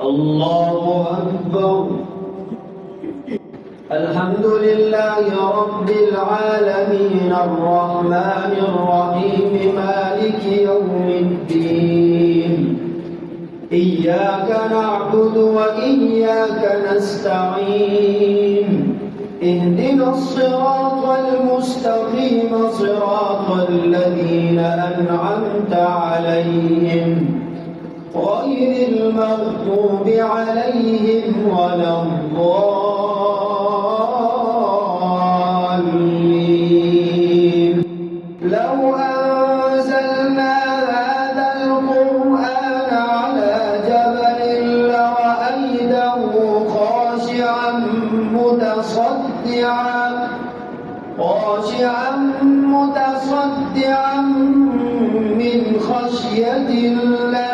الله أكبر. الحمد لله رب العالمين الرحمن الرحيم مالك يوم الدين. إياك نعبد وإياك نستعين. اهدنا الصراط المستقيم صراط الذين أنعمت عليهم غير المغضوب عليهم ولا الضالين. لو أنزلنا هذا القرآن على جبل لرأيته خاشعا متصدعا من خشية الله.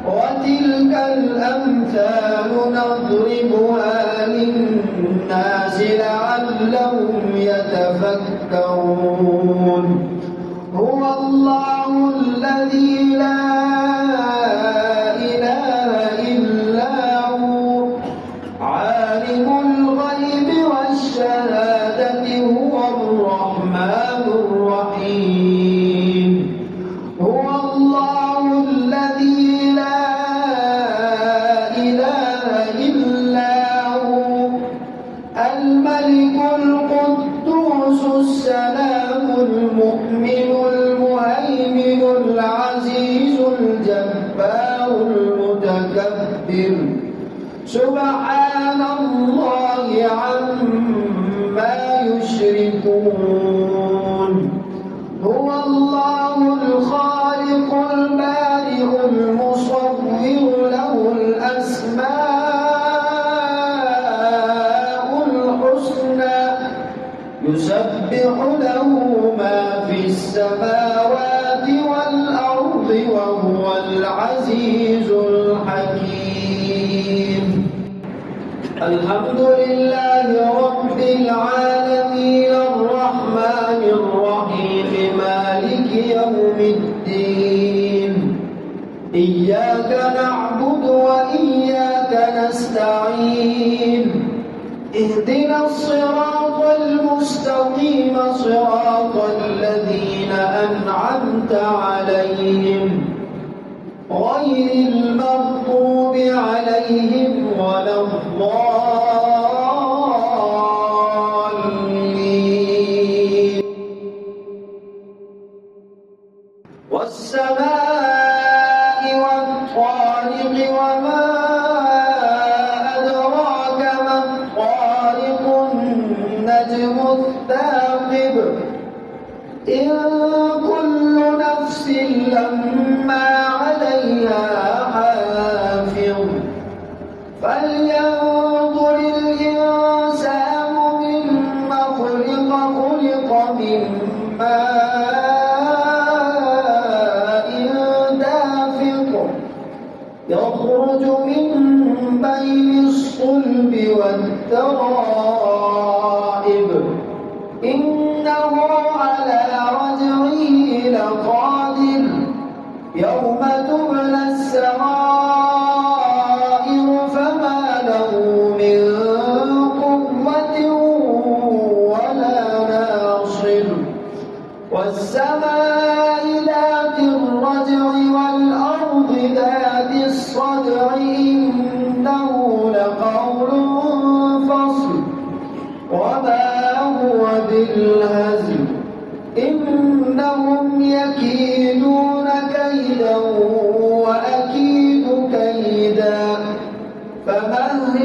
وتلك الأمثال نضربها للناس لعلهم يتفكرون. هو الله الذي لا إله إلا هو عالم الغيب والشهادة هو الرحمن الرحيم. هو الله الذي لا إله إلا هو الملك القدوس السلام المؤمن المهيمن العزيز الجبار المتكبر. سبحان الله عما يشركون. هو الله الخالق البارئ المصور له الأسماء الحسنى يسبح له ما في السماوات والأرض وهو العزيز الحكيم. الحمد لله رب العالمين الرحمن الرحيم مالك يوم الدين. إياك نعبد وإياك نستعين. اهدنا الصراط المستقيم صراط الذين أنعمت عليهم غير المغضوب عليهم ولا الضالين. والسماء والطارق وما أدراك ما الطارق النجم الثاقب. إن كل نفس لما عليها حافظ. فلينظر الإنسان مما خلق. خلق من ماء دافق يخرج من بين الصلب والترائب. إنه على رجعه لقادر. يوم تبلى السرائر فما له من قوة ولا ناصر. والسماء ذات الرجع والأرض ذات الصدع إنه لقول فصل وما هو بالهزل. إنهم يكيدون كيدا وأكيد كيدا فمهل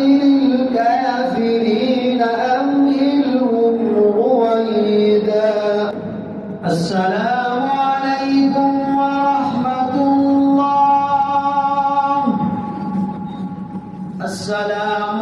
الكافرين أمهلهم رويدا. السلام عليكم ورحمة الله. السلام